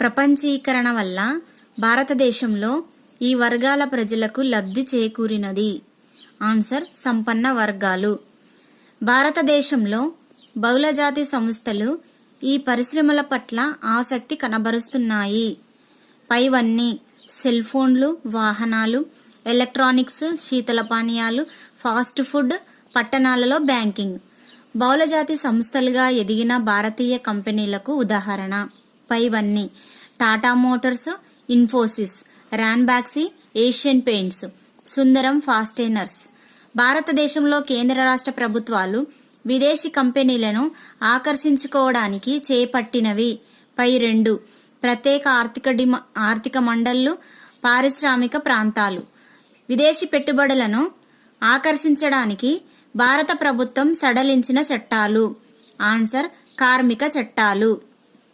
ప్రపంచీకరణ వల్ల భారతదేశంలో ఈ వర్గాల ప్రజలకు లబ్ధి చేకూరినది. ఆన్సర్ సంపన్న వర్గాలు. భారతదేశంలో బహుళజాతి సంస్థలు ఈ పరిశ్రమల పట్ల ఆసక్తి కనబరుస్తున్నాయి. పైవన్నీ సెల్ ఫోన్లు, వాహనాలు, ఎలక్ట్రానిక్స్, శీతల పానీయాలు, ఫాస్ట్ ఫుడ్, పట్టణాలలో బ్యాంకింగ్ బహుళజాతి సంస్థలుగా ఎదిగిన భారతీయ కంపెనీలకు ఉదాహరణ. పైవన్నీ Tata Motors, Infosys, Ranbaxy, Asian Paints, Sundaram Fasteners. భారతదేశంలో కేంద్ర రాష్ట్ర ప్రభుత్వాలు విదేశీ కంపెనీలను ఆకర్షించుకోవడానికి చేపట్టినవి పై రెండు ప్రత్యేక ఆర్థిక మండళ్లు, పారిశ్రామిక ప్రాంతాలు. విదేశీ పెట్టుబడులను ఆకర్షించడానికి భారత ప్రభుత్వం సడలించిన చట్టాలు. ఆన్సర్ కార్మిక చట్టాలు.